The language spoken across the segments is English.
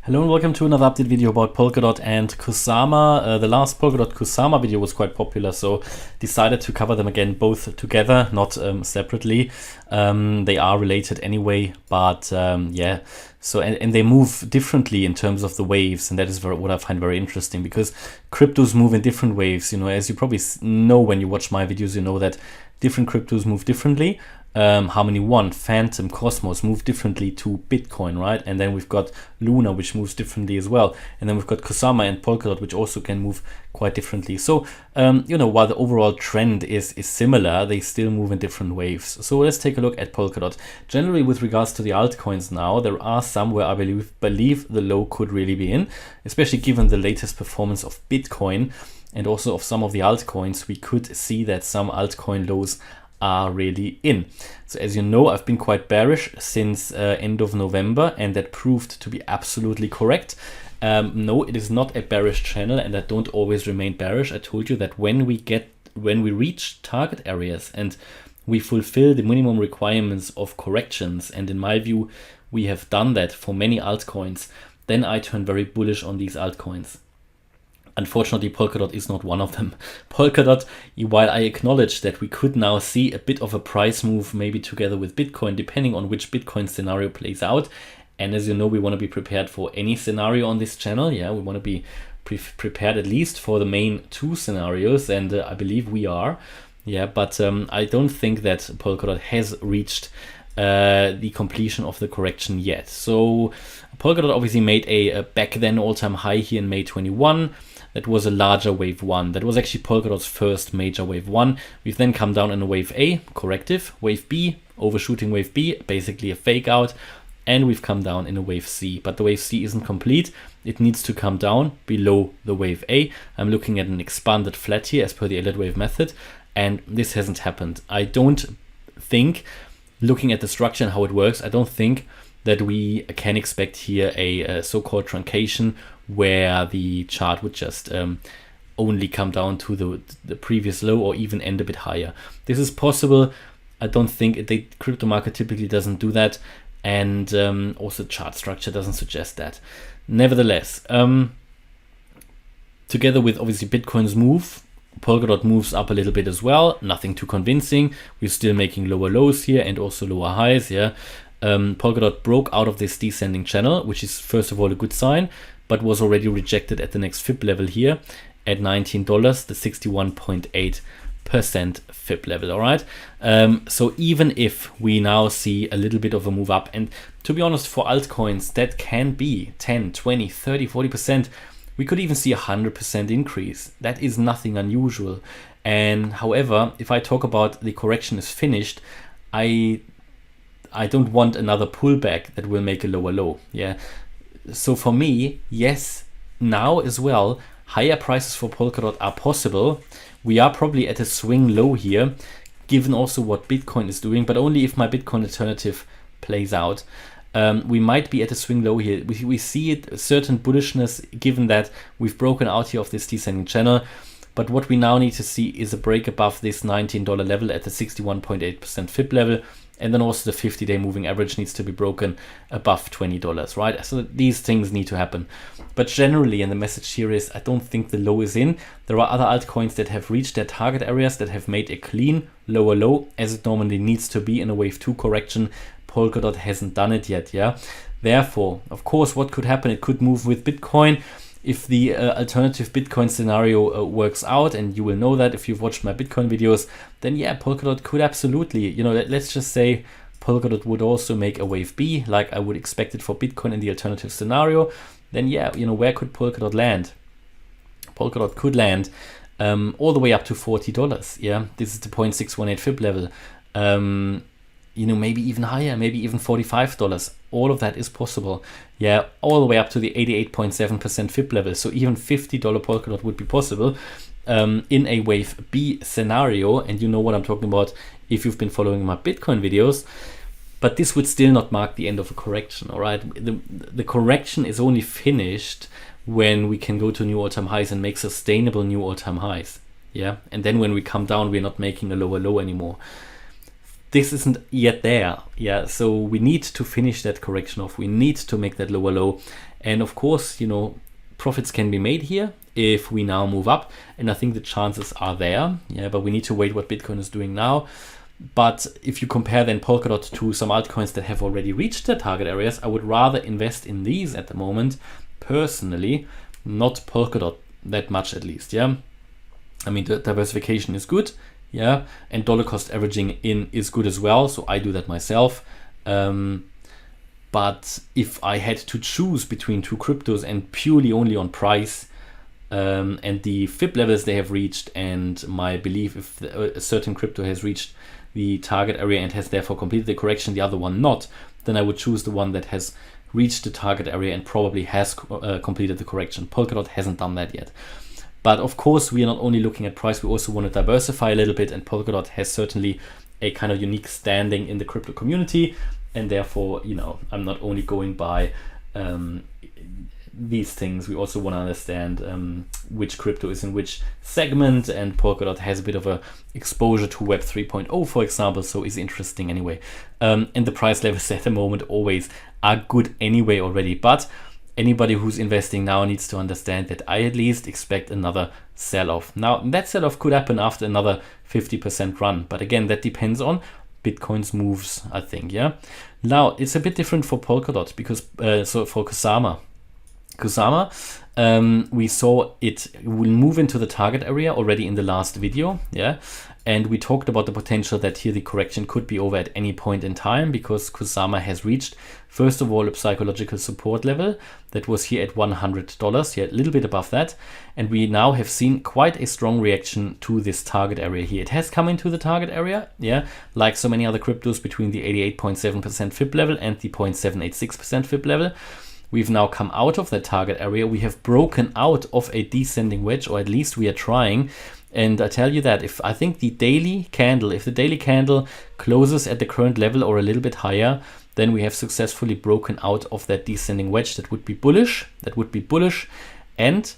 Hello and welcome to another update video about Polkadot and Kusama. The last Polkadot Kusama video was quite popular, so decided to cover them again both together, not separately. They are related anyway, but yeah. So and they move differently in terms of the waves, and that is what I find very interesting, because cryptos move in different waves. You know, as you probably know when you watch my videos, you know that different cryptos move differently. Harmony One, Phantom, Cosmos move differently to Bitcoin, right? And then we've got Luna, which moves differently as well. And then we've got Kusama and Polkadot, which also can move quite differently. So, you know, while the overall trend is similar, they still move in different waves. So let's take a look at Polkadot. Generally, with regards to the altcoins now, there are some where I believe the low could really be in, especially given the latest performance of Bitcoin and also of some of the altcoins. We could see that some altcoin lows are really in. So as you know, I've been quite bearish since end of November, and that proved to be absolutely correct. No, it is not a bearish channel, and I don't always remain bearish. I told you that when we reach target areas and we fulfill the minimum requirements of corrections, and in my view we have done that for many altcoins, then I turn very bullish on these altcoins. Unfortunately, Polkadot is not one of them. Polkadot, while I acknowledge that we could now see a bit of a price move, maybe together with Bitcoin, depending on which Bitcoin scenario plays out. And as you know, we want to be prepared for any scenario on this channel. Yeah, we want to be prepared at least for the main two scenarios, and I believe we are. Yeah, but I don't think that Polkadot has reached the completion of the correction yet. So Polkadot obviously made a back then all-time high here in May 21. That was a larger wave one. That was actually Polkadot's first major wave one. We've then come down in a wave A, corrective, wave B, overshooting wave B, basically a fake out, and we've come down in a wave C. But the wave C isn't complete. It needs to come down below the wave A. I'm looking at an expanded flat here as per the Elliott wave method, and this hasn't happened. I don't think, looking at the structure and how it works, I don't think that we can expect here a so-called truncation where the chart would just only come down to the previous low or even end a bit higher. This is possible. I don't think the crypto market typically doesn't do that, and also chart structure doesn't suggest that. Nevertheless, together with obviously Bitcoin's move, Polkadot moves up a little bit as well. Nothing too convincing. We're still making lower lows here and also lower highs. Yeah. Polkadot broke out of this descending channel, which is first of all a good sign, but was already rejected at the next FIB level here at $19, the 61.8% FIB level. All right. So even if we now see a little bit of a move up, and to be honest, for altcoins, that can be 10, 20, 30, 40%. We could even see 100% increase. That is nothing unusual. And however, if I talk about the correction is finished, I don't want another pullback that will make a lower low. Yeah. So for me, yes, now as well, higher prices for Polkadot are possible. We are probably at a swing low here, given also what Bitcoin is doing, but only if my Bitcoin alternative plays out. We might be at a swing low here. We see it, a certain bullishness, given that we've broken out here of this descending channel. But what we now need to see is a break above this $19 level at the 61.8% FIB level. And then also the 50-day moving average needs to be broken above $20, right? So these things need to happen. But generally, and the message here is, I don't think the low is in. There are other altcoins that have reached their target areas, that have made a clean lower low, as it normally needs to be in a wave 2 correction. Polkadot hasn't done it yet, yeah? Therefore, of course, what could happen? It could move with Bitcoin. If the alternative Bitcoin scenario works out, and you will know that if you've watched my Bitcoin videos, then yeah, Polkadot could absolutely, you know, let's just say Polkadot would also make a wave B, like I would expect it for Bitcoin in the alternative scenario. Then yeah, you know, where could Polkadot land? Polkadot could land all the way up to $40. Yeah, this is the 0.618 FIB level. You know, maybe even higher, maybe even $45. All of that is possible. Yeah, all the way up to the 88.7% FIB level. So even $50 Polkadot would be possible in a wave B scenario. And you know what I'm talking about if you've been following my Bitcoin videos. But this would still not mark the end of a correction, all right? The correction is only finished when we can go to new all-time highs and make sustainable new all-time highs. Yeah, and then when we come down, we're not making a lower low anymore. this isn't yet there. Yeah, so we need to finish that correction off. We need to make that lower low. And of course, you know, profits can be made here if we now move up. And I think the chances are there. Yeah, but we need to wait what Bitcoin is doing now. But if you compare then Polkadot to some altcoins that have already reached their target areas, I would rather invest in these at the moment, personally, not Polkadot that much at least. Yeah, I mean, the diversification is good. Yeah, and dollar cost averaging in is good as well. So I do that myself. But if I had to choose between two cryptos and purely only on price, and the FIB levels they have reached, and my belief if a certain crypto has reached the target area and has therefore completed the correction, the other one not, then I would choose the one that has reached the target area and probably has completed the correction. Polkadot hasn't done that yet. But of course, we are not only looking at price, we also want to diversify a little bit, and Polkadot has certainly a kind of unique standing in the crypto community, and therefore, you know, I'm not only going by these things, we also want to understand which crypto is in which segment, and Polkadot has a bit of a exposure to Web 3.0, for example, so is interesting anyway. And the price levels at the moment always are good anyway already, but anybody who's investing now needs to understand that I at least expect another sell-off. Now, that sell-off could happen after another 50% run, but again, that depends on Bitcoin's moves, I think. Yeah. Now, it's a bit different for Polkadot because so for Kusama, we saw it will move into the target area already in the last video. Yeah. And we talked about the potential that here the correction could be over at any point in time, because Kusama has reached, first of all, a psychological support level that was here at $100, here a little bit above that. And we now have seen quite a strong reaction to this target area here. It has come into the target area, yeah, like so many other cryptos, between the 88.7% FIB level and the 0.786% FIB level. We've now come out of that target area. We have broken out of a descending wedge, or at least we are trying. And I tell you that if the daily candle closes at the current level or a little bit higher, then we have successfully broken out of that descending wedge. That would be bullish. And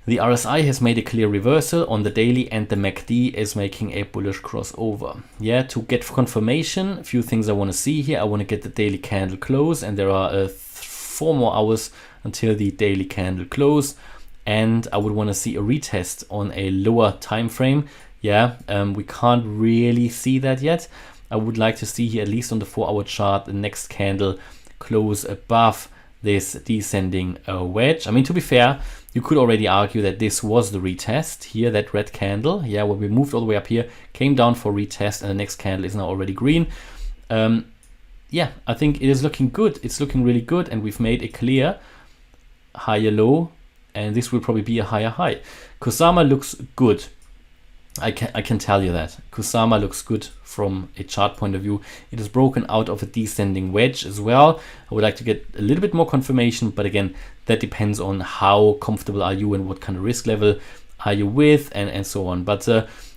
the RSI has made a clear reversal on the daily, and the MACD is making a bullish crossover. Yeah, to get confirmation, a few things I want to see here. I want to get the daily candle close, and there are 4 more hours until the daily candle close. And I would want to see a retest on a lower time frame. Yeah, we can't really see that yet. I would like to see here, at least on the 4-hour chart, the next candle close above this descending wedge. I mean, to be fair, you could already argue that this was the retest here, that red candle. Yeah, when we moved all the way up here, came down for retest, and the next candle is now already green. Yeah, I think it is looking good. It's looking really good, and we've made a clear higher low, and this will probably be a higher high. Kusama looks good. I can tell you that. Kusama looks good from a chart point of view. It is broken out of a descending wedge as well. I would like to get a little bit more confirmation, but again, that depends on how comfortable are you and what kind of risk level are you with, and so on. But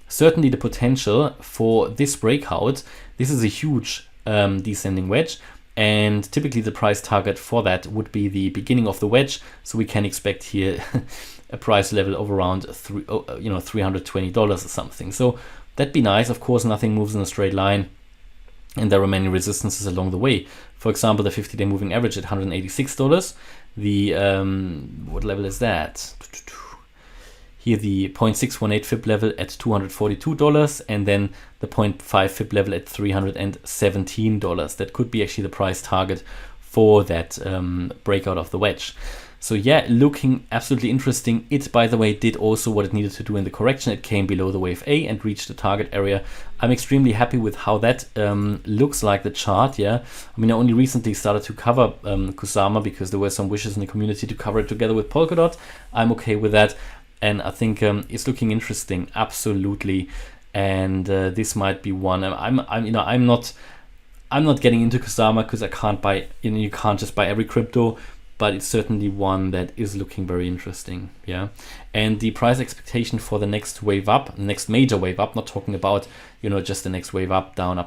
certainly the potential for this breakout, this is a huge descending wedge. And typically the price target for that would be the beginning of the wedge. So we can expect here a price level of around $320 or something. So that'd be nice. Of course, nothing moves in a straight line, and there are many resistances along the way. For example, the 50-day moving average at $186. The what level is that? Here the 0.618 FIB level at $242, and then the 0.5 FIB level at $317. That could be actually the price target for that breakout of the wedge. So yeah, looking absolutely interesting. It, by the way, did also what it needed to do in the correction. It came below the wave A and reached the target area. I'm extremely happy with how that looks like, the chart. Yeah, I mean, I only recently started to cover Kusama because there were some wishes in the community to cover it together with Polkadot. I'm okay with that, and I think it's looking interesting, absolutely. And this might be one. I'm not getting into Kusama because I can't buy. You can't just buy every crypto. But it's certainly one that is looking very interesting, yeah. And the price expectation for the next wave up, next major wave up, not talking about, just the next wave up, down,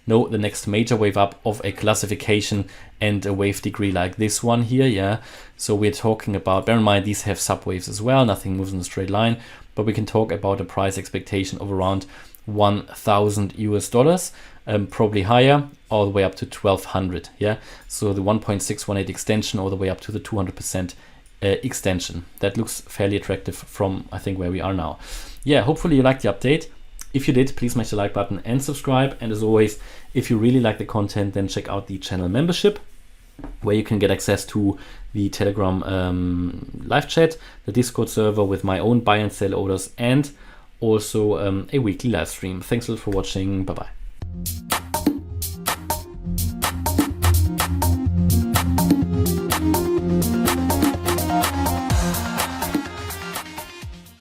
no, the next major wave up of a classification and a wave degree like this one here, yeah. So we're talking about, bear in mind, these have subwaves as well, nothing moves in a straight line, but we can talk about a price expectation of around $1,000 US, probably higher, all the way up to 1,200. Yeah, so the 1.618 extension all the way up to the 200% extension. That looks fairly attractive from, I think, where we are now. Yeah, hopefully you liked the update. If you did, please smash the like button and subscribe. And as always, if you really like the content, then check out the channel membership, where you can get access to the Telegram live chat, the Discord server with my own buy and sell orders, and also a weekly live stream. Thanks a lot for watching. Bye bye.